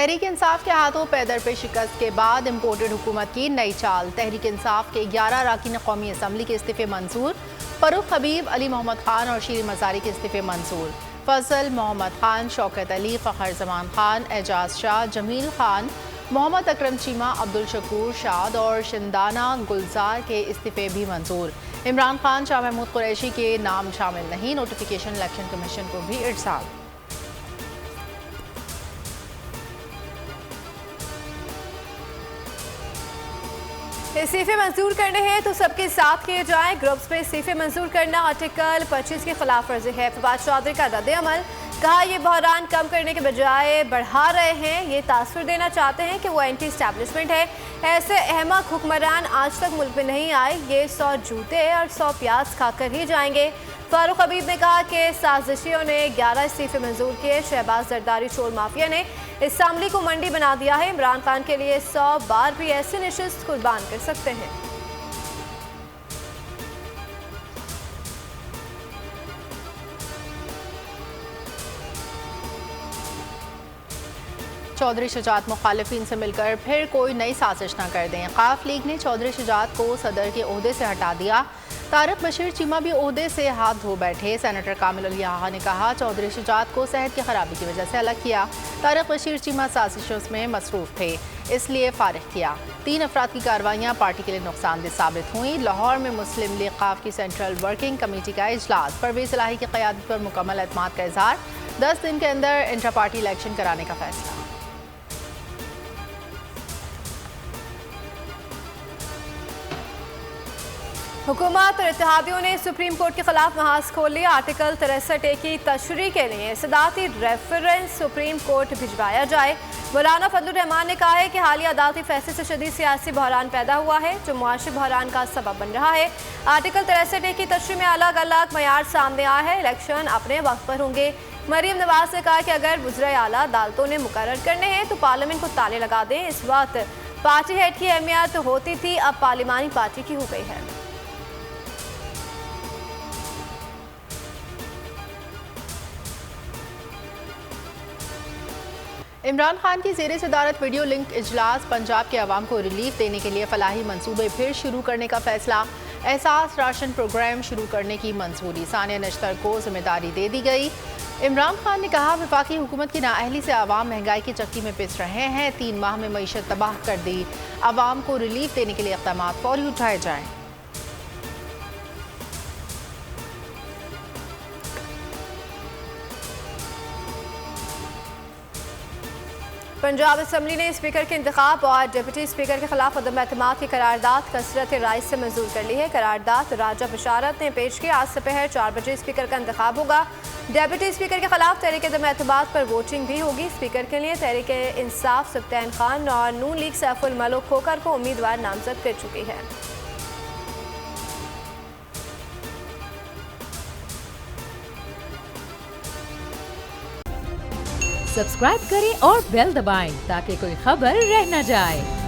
तहरीक इंसाफ के हाथों पैदर पे शिकस्त के बाद इम्पोर्टेड हुकूमत की नई चाल। तहरीक इंसाफ के 11 अरकान कौमी असम्बली के इस्तीफे मंजूर। फरूख हबीब, अली मोहम्मद खान और शीरी मज़ारी के इस्तीफे मंजूर। फजल मोहम्मद खान, शौकत अली, फ़खर जमान खान, एजाज शाह, जमील खान, मोहम्मद अकरम चीमा, अब्दुल शकूर शाद और शिंदाना गुलजार के इस्तीफे भी मंजूर। इमरान खान, शाह महमूद कुरैशी के नाम शामिल नहीं। नोटिफिकेशन इलेक्शन कमीशन को भी इरसाल। इस्तीफे मंजूर करने हैं तो सबके साथ किए जाएं। ग्रुप्स में इस्तीफे मंजूर करना आर्टिकल 25 की खिलाफ वर्जी है। फवाद चौधरी का रद्द अमल, कहा ये बहरान कम करने के बजाय बढ़ा रहे हैं। ये तासुर देना चाहते हैं कि वो एंटी इस्टेब्लिशमेंट है। ऐसे अहमक हुक्मरान आज तक मुल्क में नहीं आए। ये 100 जूते और 100 प्याज खाकर ही जाएंगे। फारूक हबीब ने कहा कि साजिशियों ने 11 इस्तीफे मंजूर किए। शहबाज जरदारी चोर माफिया ने असम्बली को मंडी बना दिया है। इमरान खान के लिए 100 बार भी ऐसी नशिस्त कुर्बान कर सकते हैं। चौधरी शुजात मुखालिफिन से मिलकर फिर कोई नई साजिश न कर दें। काफ लीग ने चौधरी शुजात को सदर के ओहदे से हटा दिया। तारिक बशीर चीमा भी ओहदे से हाथ धो बैठे। सेनेटर कामिल अली आहा ने कहा चौधरी शुजात को सेहत की खराबी की वजह से अलग किया। तारिक बशीर चीमा साजिशों में मसरूफ थे, इसलिए फारिग किया। 3 अफराद की कार्रवाइयाँ पार्टी के लिए नुकसानदेह साबित हुई। लाहौर में मुस्लिम लीग काफ की सेंट्रल वर्किंग कमेटी का इजलास। परवेज इलाही की क़यादत पर मुकम्मल एतमाद का इजहार। 10 दिन के अंदर इंट्रा पार्टी इलेक्शन कराने का फैसला। हुकूमत और इत्तेहादियों ने सुप्रीम कोर्ट के खिलाफ महाज खोल लिया। आर्टिकल 63A की तशरीह के लिए सदाती रेफरेंस सुप्रीम कोर्ट भिजवाया जाए। मौलाना फजलुर रहमान ने कहा है कि हालिया अदालती फैसले से शदीद सियासी बहरान पैदा हुआ है जो मुआशी बहरान का सबब बन रहा है। आर्टिकल 63A की तशरीह में अलग अलग मयार सामने आया है। इलेक्शन अपने वक्त पर होंगे। मरीम नवाज ने कहा कि अगर वज़ीर आला अदालतों ने मुकर्रर करने हैं तो पार्लियामेंट को ताले लगा दें। इस वक्त पार्टी हेड की अहमियत होती थी, अब पार्लिमानी पार्टी की हो गई है। इमरान खान की ज़ेरे सदारत वीडियो लिंक इजलास। पंजाब के अवाम को रिलीफ देने के लिए फलाही मंसूबे फिर शुरू करने का फैसला। एहसास राशन प्रोग्राम शुरू करने की मंजूरी। सानिया नश्तर को जिम्मेदारी दे दी गई। इमरान खान ने कहा वफाकी हुकूमत की नाअहली से अवाम महंगाई की चक्की में पिस रहे हैं। 3 माह में मईशत तबाह कर दी। अवाम को रिलीफ देने के लिए इक़दाम फौरी उठाए जाएँ। पंजाब असम्बली ने स्पीकर के इंतखाब और डिप्टी स्पीकर के खिलाफ अदम एतमाद की करारदाद कसरत राय से मंजूर कर ली है। करारदाद राजा बशारत ने पेश की। आज दोपहर 4 बजे स्पीकर का इंतखाब होगा। डिप्टी स्पीकर के खिलाफ तहरीक अदम एतमाद पर वोटिंग भी होगी। स्पीकर के लिए तहरीक इंसाफ सुल्तान खान और नून लीग सैफुल मलिक खोकर को उम्मीदवार नामजद कर चुकी है। सब्सक्राइब करें और बेल दबाएं ताकि कोई खबर रह न जाए।